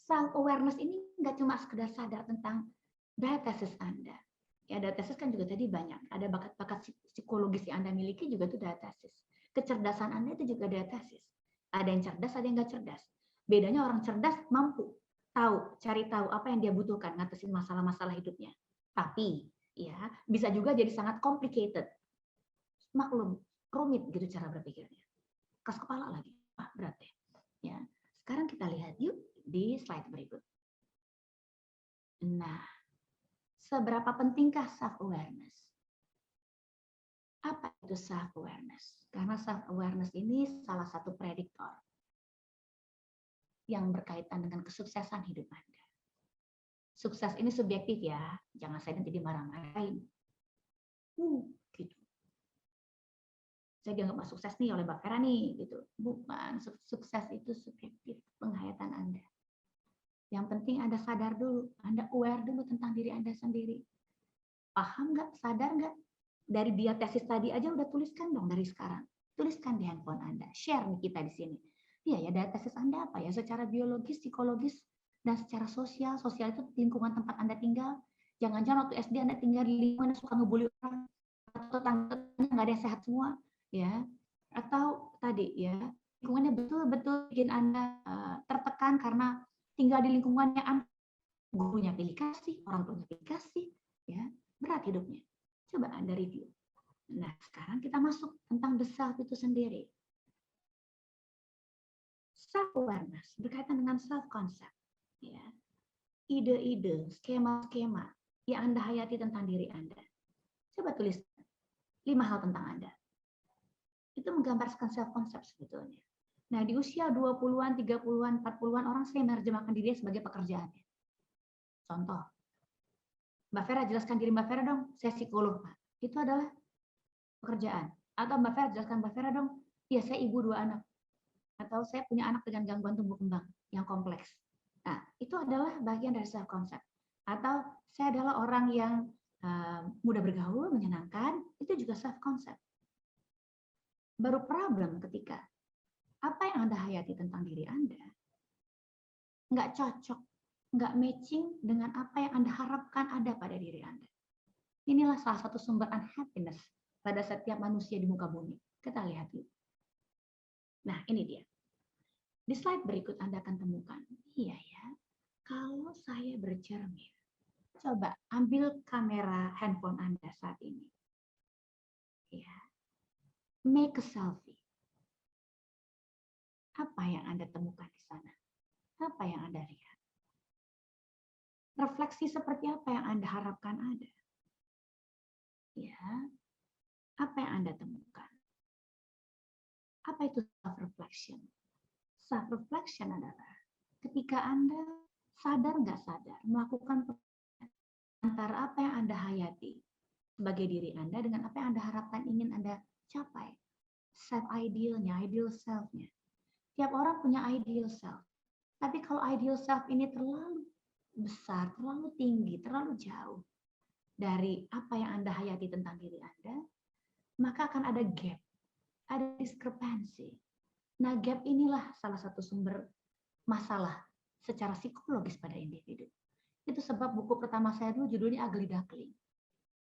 Self-awareness ini nggak cuma sekedar sadar tentang diabetes Anda. Ya, diabetes kan juga tadi banyak. Ada bakat-bakat psikologis yang Anda miliki juga itu diabetes. Kecerdasan Anda itu juga diabetes. Ada yang cerdas, ada yang nggak cerdas. Bedanya orang cerdas mampu cari tahu apa yang dia butuhkan, ngatasin masalah-masalah hidupnya. Tapi ya bisa juga jadi sangat complicated. Maklum, rumit gitu cara berpikirnya. Keras kepala lagi. Wah, berat deh. Ya. Sekarang kita lihat yuk di slide berikut. Nah, seberapa pentingkah self-awareness? Apa itu self-awareness? Karena self-awareness ini salah satu prediktor yang berkaitan dengan kesuksesan hidup Anda. Sukses ini subjektif ya, jangan saya nanti dimarah-marahin. saya dianggap nggak sukses nih oleh Mbak Vera nih, gitu. Bukan, sukses itu subjektif penghayatan Anda. Yang penting Anda sadar dulu, Anda aware dulu tentang diri Anda sendiri. Paham nggak, sadar nggak? Dari dia tesis tadi aja udah tuliskan dong dari sekarang. Tuliskan di handphone Anda, share nih kita di sini. Iya ya, dari tesis Anda apa ya? Secara biologis, psikologis, dan secara sosial. Sosial itu lingkungan tempat Anda tinggal. Jangan-jangan waktu SD Anda tinggal di lingkungan yang suka ngebully orang, atau tetangga nggak ada yang sehat semua, ya. Atau tadi ya, lingkungannya betul-betul bikin Anda tertekan karena tinggal di lingkungannya Anda, gurunya pilih kasih, orang tuanya pilih kasih, ya, berat hidupnya. Coba Anda review. Nah, sekarang kita masuk tentang the self itu sendiri. Self awareness berkaitan dengan self concept, ya. Ide-ide, skema-skema yang Anda hayati tentang diri Anda. Coba tulis 5 hal tentang Anda. Itu menggambarkan self concept sebetulnya. Nah, di usia 20-an, 30-an, 40-an orang saya menerjemahkan diri sebagai pekerjaannya. Contoh, Mbak Vera jelaskan diri Mbak Vera dong, saya psikolog, Pak. Itu adalah pekerjaan. Atau Mbak Vera jelaskan Mbak Vera dong, ya saya ibu 2 anak. Atau saya punya anak dengan gangguan tumbuh kembang yang kompleks. Nah, itu adalah bagian dari self concept. Atau saya adalah orang yang mudah bergaul, menyenangkan, itu juga self concept. Baru problem ketika apa yang Anda hayati tentang diri Anda nggak cocok, nggak matching dengan apa yang Anda harapkan ada pada diri Anda. Inilah salah satu sumber unhappiness pada setiap manusia di muka bumi. Kita lihat yuk. Nah, ini dia. Di slide berikut Anda akan temukan. Iya ya, kalau saya bercermin. Coba ambil kamera handphone Anda saat ini. Ya. Make a selfie. Apa yang Anda temukan di sana? Apa yang Anda lihat? Refleksi seperti apa yang Anda harapkan ada? Ya. Apa yang Anda temukan? Apa itu self-reflection? Self-reflection adalah ketika Anda sadar nggak sadar melakukan antara apa yang Anda hayati sebagai diri Anda dengan apa yang Anda harapkan ingin Anda capai. Self-idealnya, ideal self-nya. Tiap orang punya ideal self. Tapi kalau ideal self ini terlalu besar, terlalu tinggi, terlalu jauh dari apa yang Anda hayati tentang diri Anda, maka akan ada gap, ada diskrepansi. Nah, gap inilah salah satu sumber masalah secara psikologis pada individu. Itu sebab buku pertama saya dulu judulnya Ugly Duckling.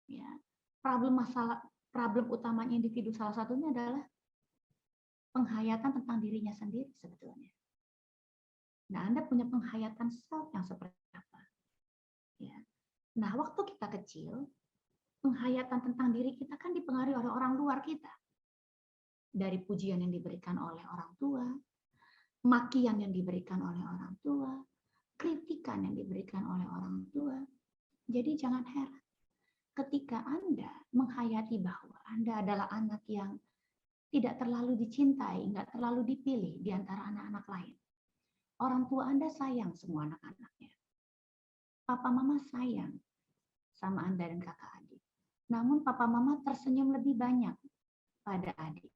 Ya, problem utamanya individu salah satunya adalah penghayatan tentang dirinya sendiri sebetulnya. Nah, Anda punya penghayatan self yang seperti apa? Ya. Nah, waktu kita kecil, penghayatan tentang diri kita kan dipengaruhi oleh orang luar kita. Dari pujian yang diberikan oleh orang tua, makian yang diberikan oleh orang tua, kritikan yang diberikan oleh orang tua. Jadi jangan heran ketika Anda menghayati bahwa Anda adalah anak yang tidak terlalu dicintai, nggak terlalu dipilih di antara anak-anak lain. Orang tua Anda sayang semua anak-anaknya. Papa mama sayang sama Anda dan kakak adik. Namun papa mama tersenyum lebih banyak pada adik.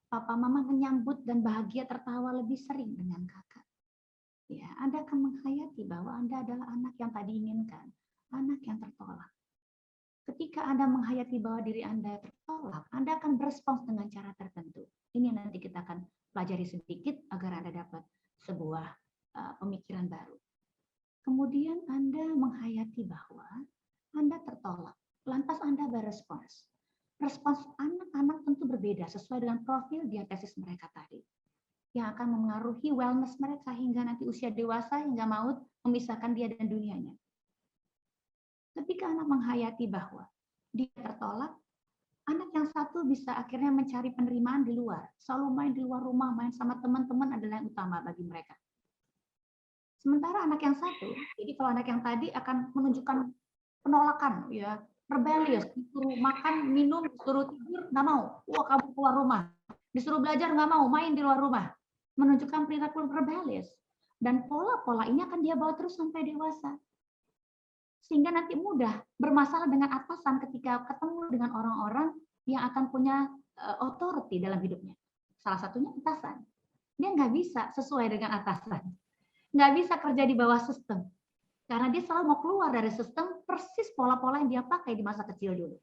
Papa mama menyambut dan bahagia tertawa lebih sering dengan kakak. Ya, Anda akan menghayati bahwa Anda adalah anak yang tadi inginkan, anak yang tertolak. Ketika Anda menghayati bahwa diri Anda tertolak, Anda akan berespons dengan cara tertentu. Ini nanti kita akan pelajari sedikit agar Anda dapat sebuah pemikiran baru. Kemudian Anda menghayati bahwa Anda tertolak, lantas Anda berespons. Respons anak-anak tentu berbeda sesuai dengan profil diatesis mereka tadi, yang akan memengaruhi wellness mereka hingga nanti usia dewasa hingga maut memisahkan dia dan dunianya. Ketika anak menghayati bahwa dia tertolak, anak yang satu bisa akhirnya mencari penerimaan di luar, selalu main di luar rumah, main sama teman-teman adalah yang utama bagi mereka. Sementara anak yang satu, jadi kalau anak yang tadi akan menunjukkan penolakan, ya, rebellious, disuruh makan, minum, disuruh tidur, nggak mau. Wah, kamu keluar rumah. Disuruh belajar, nggak mau, main di luar rumah. Menunjukkan perilaku rebellious. Dan pola-pola ini akan dia bawa terus sampai dewasa. Sehingga nanti mudah bermasalah dengan atasan ketika ketemu dengan orang-orang yang akan punya authority dalam hidupnya. Salah satunya atasan. Dia nggak bisa sesuai dengan atasan. Nggak bisa kerja di bawah sistem. Karena dia selalu mau keluar dari sistem persis pola-pola yang dia pakai di masa kecil dulu.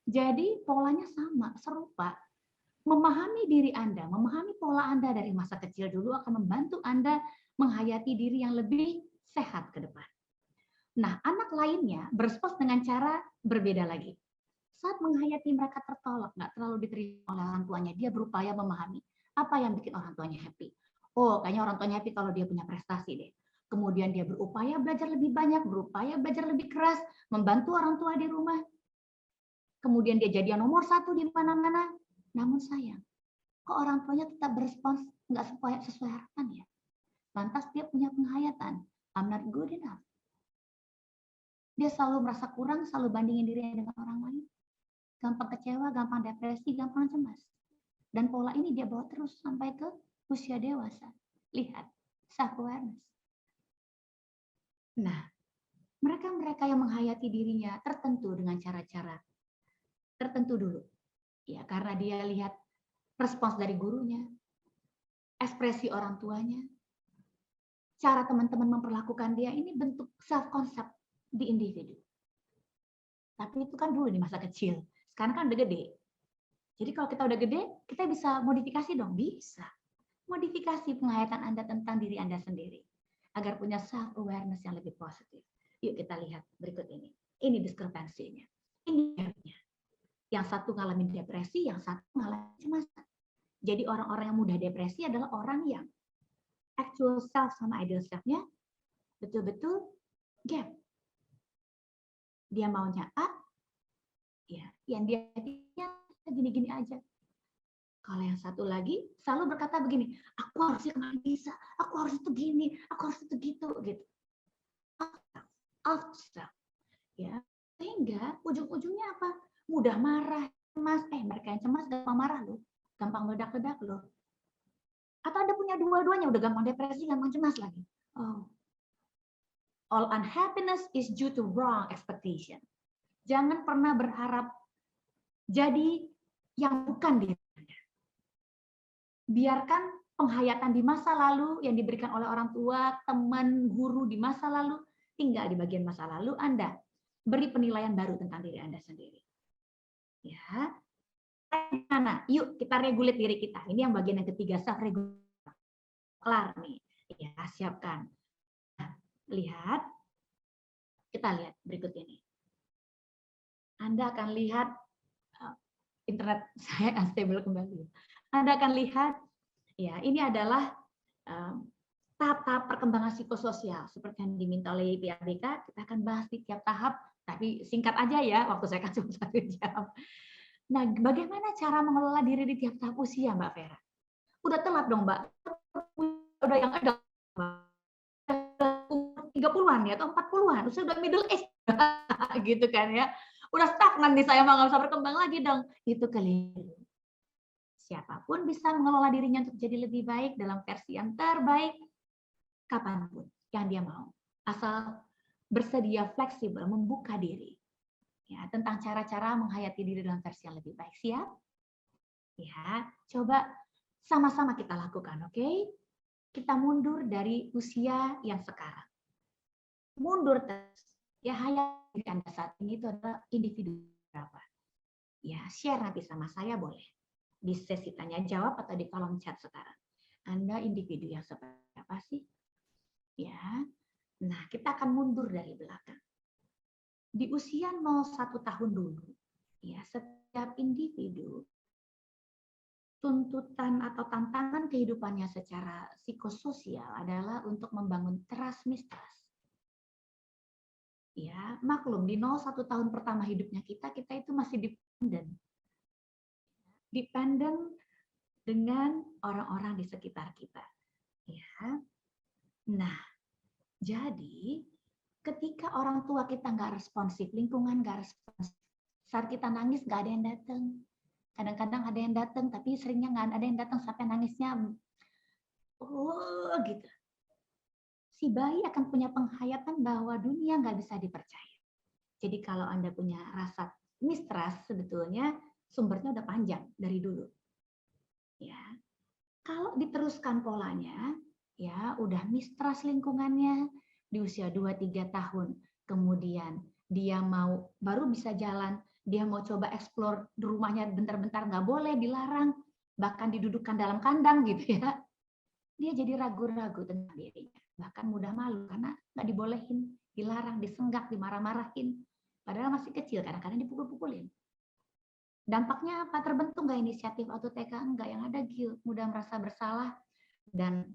Jadi polanya sama, serupa. Memahami diri Anda, memahami pola Anda dari masa kecil dulu akan membantu Anda menghayati diri yang lebih sehat ke depan. Nah, anak lainnya berespons dengan cara berbeda lagi. Saat menghayati mereka tertolak, nggak terlalu diterima oleh orang tuanya, dia berupaya memahami apa yang bikin orang tuanya happy. Oh, kayaknya orang tuanya happy kalau dia punya prestasi deh. Kemudian dia berupaya belajar lebih banyak, berupaya belajar lebih keras, membantu orang tua di rumah. Kemudian dia jadi yang nomor satu di mana-mana. Namun sayang, kok orang tuanya tetap berespons nggak sesuai harapan ya? Lantas dia punya penghayatan, I'm not good enough. Dia selalu merasa kurang, selalu bandingin dirinya dengan orang lain. Gampang kecewa, gampang depresi, gampang cemas. Dan pola ini dia bawa terus sampai ke usia dewasa. Lihat, self-awareness. Nah, mereka-mereka yang menghayati dirinya tertentu dengan cara-cara tertentu dulu. Ya, karena dia lihat respons dari gurunya, ekspresi orang tuanya, cara teman-teman memperlakukan dia, ini bentuk self-concept di individu. Tapi itu kan dulu di masa kecil. Sekarang kan udah gede. Jadi kalau kita udah gede, kita bisa modifikasi dong? Bisa. Modifikasi penghayatan Anda tentang diri Anda sendiri. Agar punya self-awareness yang lebih positif. Yuk kita lihat berikut ini. Ini diskrepansinya. Ini gapnya. Yang satu ngalamin depresi, yang satu ngalamin kecemasan. Jadi orang-orang yang mudah depresi adalah orang yang actual self sama ideal self-nya betul-betul gap. Dia maunya A, ya, yang dia gini-gini aja. Kalau yang satu lagi selalu berkata begini, aku harusnya kemarin bisa, aku harus itu gini, aku harus itu gitu. Ya, sehingga ujung-ujungnya apa? Mudah marah, cemas. Mereka yang cemas gampang marah loh, gampang meledak-ledak loh. Atau Anda punya dua-duanya, udah gampang depresi, gampang cemas lagi. Oh. All unhappiness is due to wrong expectation. Jangan pernah berharap jadi yang bukan diri Anda. Biarkan penghayatan di masa lalu yang diberikan oleh orang tua, teman, guru di masa lalu, tinggal di bagian masa lalu Anda. Beri penilaian baru tentang diri Anda sendiri. Ya, mana? Yuk kita regulate diri kita. Ini yang bagian yang ketiga, self regulate. Kelar nih. Ya, siapkan. Nah, lihat. Kita lihat berikut ini. Anda akan lihat internet saya unstable kembali. Anda akan lihat ya, ini adalah tahap-tahap perkembangan psikososial seperti yang diminta oleh PABK. Kita akan bahas di tiap tahap, tapi singkat aja ya, waktu saya kan cuma 1 jam. Nah, bagaimana cara mengelola diri di tiap tahap usia, Mbak Vera? Udah telat dong, Mbak. Udah yang ada 30-an ya, atau 40-an, udah middle age, gitu kan ya. Udah stagnan nih saya, nggak bisa berkembang lagi dong. Itu keliru. Siapapun bisa mengelola dirinya untuk jadi lebih baik dalam versi yang terbaik kapanpun yang dia mau. Asal bersedia fleksibel, membuka diri. Ya, tentang cara-cara menghayati diri dalam versi yang lebih baik. Siap? Ya, coba sama-sama kita lakukan, oke? Kita mundur dari usia yang sekarang. Mundur terus. Ya, hayati Anda saat ini itu adalah individu berapa. Ya, share nanti sama saya boleh. Di sesi tanya jawab atau di kolom chat sekarang. Anda individu yang seperti apa sih? Ya. Nah, kita akan mundur dari belakang. Di usia 01 tahun dulu, ya, setiap individu tuntutan atau tantangan kehidupannya secara psikososial adalah untuk membangun trust mistrust. Ya, maklum di 01 tahun pertama hidupnya kita itu masih dependent. Dependent dengan orang-orang di sekitar kita. Ya. Nah, jadi ketika orang tua kita nggak responsif, lingkungan nggak responsif, saat kita nangis nggak ada yang datang. Kadang-kadang ada yang datang, tapi seringnya nggak ada yang datang sampai nangisnya, gitu. Si bayi akan punya penghayatan bahwa dunia nggak bisa dipercaya. Jadi kalau Anda punya rasa mistrust, sebetulnya sumbernya udah panjang dari dulu. Ya, kalau diteruskan polanya, ya udah mistrust lingkungannya di usia 2-3 tahun, kemudian dia mau baru bisa jalan, dia mau coba explore di rumahnya bentar-bentar nggak boleh, dilarang, bahkan didudukkan dalam kandang gitu ya. Dia jadi ragu-ragu tentang dirinya, bahkan mudah malu karena nggak dibolehin, dilarang, disenggak, dimarah-marahin. Padahal masih kecil, kadang-kadang dipukul-pukulin. Dampaknya apa? Terbentuk nggak inisiatif atau TK? Enggak, yang ada guilt, mudah merasa bersalah, dan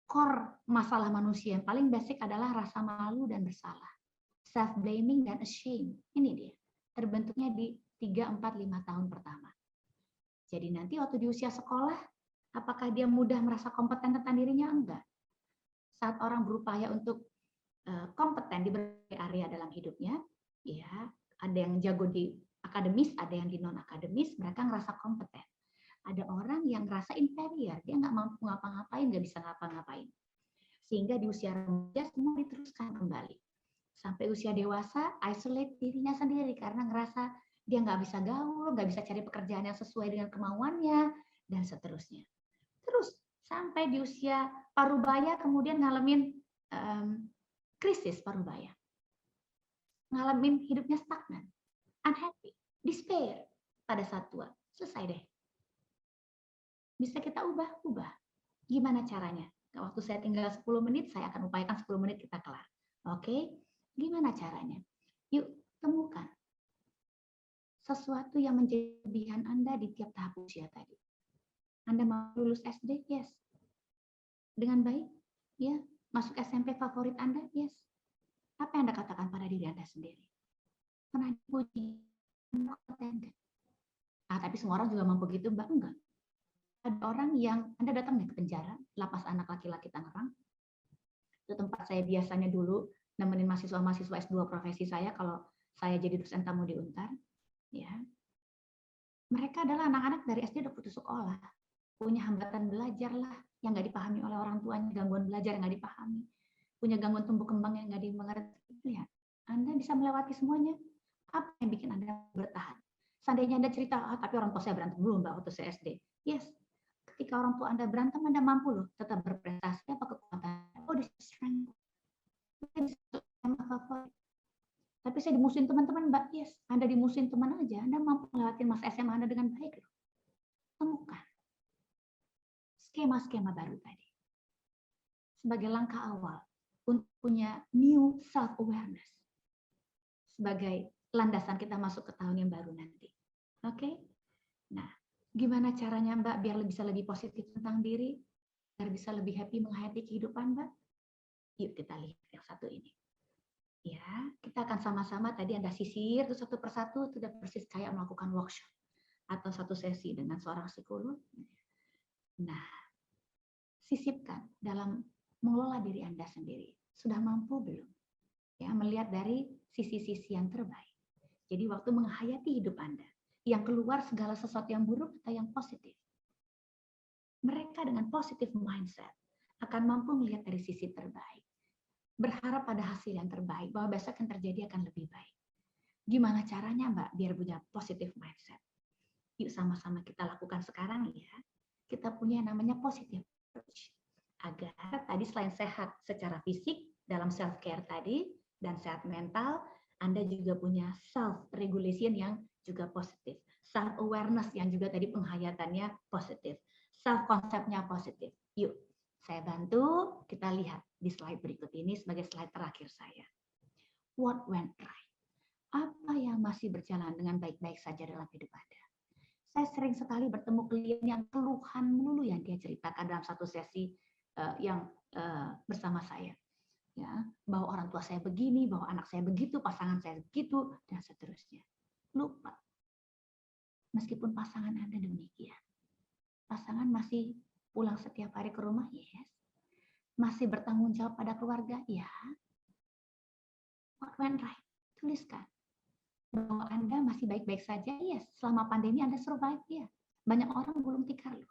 core masalah manusia yang paling basic adalah rasa malu dan bersalah. Self-blaming dan ashamed. Ini dia. Terbentuknya di 3, 4, 5 tahun pertama. Jadi nanti waktu di usia sekolah, apakah dia mudah merasa kompeten tentang dirinya? Enggak. Saat orang berupaya untuk kompeten di berbagai area dalam hidupnya, ya ada yang jago di akademis, ada yang di non akademis, mereka ngerasa kompeten. Ada orang yang ngerasa inferior, dia nggak mampu ngapa-ngapain, nggak bisa ngapa-ngapain. Sehingga di usia remaja semua diteruskan kembali. Sampai usia dewasa, isolate dirinya sendiri karena ngerasa dia nggak bisa gaul, nggak bisa cari pekerjaan yang sesuai dengan kemauannya, dan seterusnya. Terus sampai di usia parubaya kemudian ngalamin krisis parubaya. Ngalamin hidupnya stagnan, unhappy, despair pada saat tua. Selesai deh. Bisa kita ubah. Gimana caranya? Waktu saya tinggal 10 menit, saya akan upayakan 10 menit kita kelar. Oke? Gimana caranya? Yuk, temukan sesuatu yang menjadi kelebihan Anda di tiap tahap usia tadi. Anda mau lulus SD? Yes. Dengan baik? Ya. Masuk SMP favorit Anda? Yes. Apa yang Anda katakan pada diri Anda sendiri? Pernah dipuji? Tapi semua orang juga mampu gitu, Mbak? Enggak. Ada orang yang Anda datang nih ke penjara, lapas anak laki-laki Tangerang. Itu tempat saya biasanya dulu nemenin mahasiswa-mahasiswa S2 profesi saya kalau saya jadi dosen tamu di Untar. Ya. Mereka adalah anak-anak dari SD udah putus sekolah, punya hambatan belajar lah yang nggak dipahami oleh orang tuanya, gangguan belajar yang nggak dipahami, punya gangguan tumbuh kembang yang nggak dimengerti. Lihat, Anda bisa melewati semuanya. Apa yang bikin Anda bertahan? Seandainya Anda cerita, tapi orang tua saya berantem dulu Mbak waktu saya SD. Yes, ketika orang tua Anda berantem, Anda mampu loh tetap berprestasi. Apa kekuatan? Oh, this is strength. Tapi saya dimusuhin teman-teman, Mbak. Yes, Anda dimusuhin teman aja, Anda mampu melewati masa SMA Anda dengan baik loh. Temukan skema-skema baru tadi sebagai langkah awal untuk punya new self-awareness sebagai landasan kita masuk ke tahun yang baru nanti. Oke? Nah, gimana caranya Mbak biar bisa lebih positif tentang diri, biar bisa lebih happy menghayati kehidupan Mbak? Yuk kita lihat yang satu ini. Ya, kita akan sama-sama tadi Anda sisir itu satu persatu, itu udah persis kayak melakukan workshop atau satu sesi dengan seorang psikolog. Nah, sisipkan dalam mengelola diri Anda sendiri. Sudah mampu belum? Ya, melihat dari sisi-sisi yang terbaik. Jadi waktu menghayati hidup Anda, yang keluar segala sesuatu yang buruk atau yang positif. Mereka dengan positif mindset akan mampu melihat dari sisi terbaik. Berharap pada hasil yang terbaik, bahwa besok yang terjadi akan lebih baik. Gimana caranya Mbak biar punya positive mindset? Yuk sama-sama kita lakukan sekarang ya. Kita punya yang namanya positive approach. Agar tadi selain sehat secara fisik dalam self-care tadi, dan sehat mental, Anda juga punya self-regulation yang juga positif. Self-awareness yang juga tadi penghayatannya positif. Self-konsepnya positif. Yuk, saya bantu, kita lihat di slide berikut ini sebagai slide terakhir saya. What went right? Apa yang masih berjalan dengan baik-baik saja dalam hidup Anda? Saya sering sekali bertemu klien yang keluhan melulu yang dia ceritakan dalam satu sesi yang bersama saya. Ya, bahwa orang tua saya begini, bahwa anak saya begitu, pasangan saya begitu, dan seterusnya. Lupa. Meskipun pasangan Anda demikian. Pasangan masih pulang setiap hari ke rumah, yes. Masih bertanggung jawab pada keluarga, ya. What went right? Tuliskan. Bahwa Anda masih baik-baik saja, yes. Selama pandemi Anda survive, ya. Banyak orang gulung tikar loh.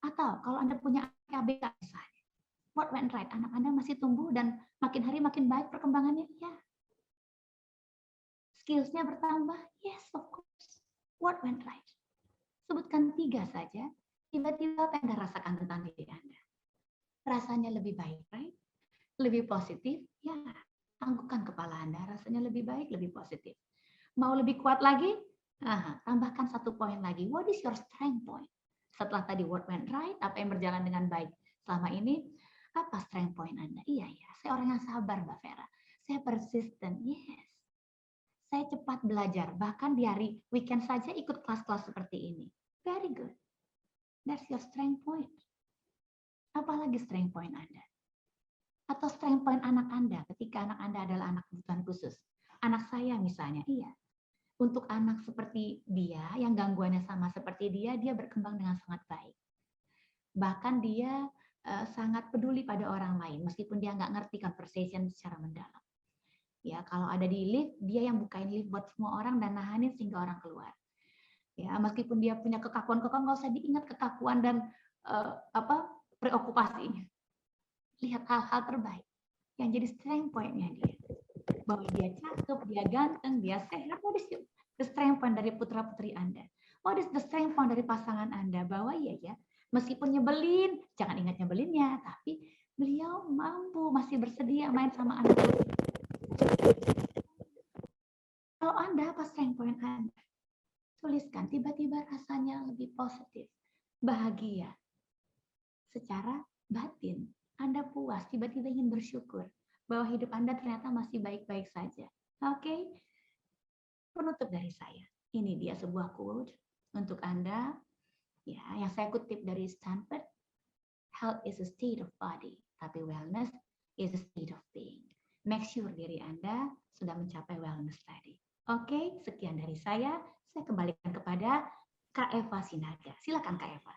Atau kalau Anda punya ABK misalnya, what went right? Anak Anda masih tumbuh dan makin hari makin baik perkembangannya, ya. Skills-nya bertambah, yes, of course. What went right? Sebutkan 3 saja. Tiba-tiba apa yang Anda rasakan tentang diri Anda? Rasanya lebih baik, right? Lebih positif? Ya, anggukkan kepala Anda. Rasanya lebih baik, lebih positif. Mau lebih kuat lagi? Tambahkan 1 poin lagi. What is your strength point? Setelah tadi what went right, apa yang berjalan dengan baik selama ini, apa strength point Anda? Iya, saya orang yang sabar, Mbak Vera. Saya persistent, yes. Saya cepat belajar, bahkan di hari weekend saja ikut kelas-kelas seperti ini. Very good. That's your strength point. Apalagi strength point Anda? Atau strength point anak Anda ketika anak Anda adalah anak kebutuhan khusus. Anak saya misalnya, iya. Untuk anak seperti dia, yang gangguannya sama seperti dia berkembang dengan sangat baik. Bahkan dia sangat peduli pada orang lain, meskipun dia nggak ngerti conversation secara mendalam. Ya, kalau ada di lift, dia yang bukain lift buat semua orang dan nahanin sehingga orang keluar. Ya, meskipun dia punya kekakuan-kekakuan, nggak usah diingat kekakuan dan preokupasinya. Lihat hal-hal terbaik yang jadi strength point-nya dia. Bahwa dia cakep, dia ganteng, dia sehat. What is the strength point dari putra-putri Anda? What is the strength point dari pasangan Anda? Bahwa ya, meskipun nyebelin, jangan ingat nyebelinnya, tapi beliau mampu, masih bersedia main sama Anda. Kalau Anda, apa strength point Anda? Tuliskan, tiba-tiba rasanya lebih positif, bahagia. Secara batin, Anda puas, tiba-tiba ingin bersyukur bahwa hidup Anda ternyata masih baik-baik saja. Oke? Penutup dari saya. Ini dia sebuah quote untuk Anda, ya, yang saya kutip dari Stanford. Health is a state of body, tapi wellness is a state of being. Make sure diri Anda sudah mencapai wellness tadi. Oke, sekian dari saya. Saya kembalikan kepada Kak Eva Sinaga. Silakan Kak Eva.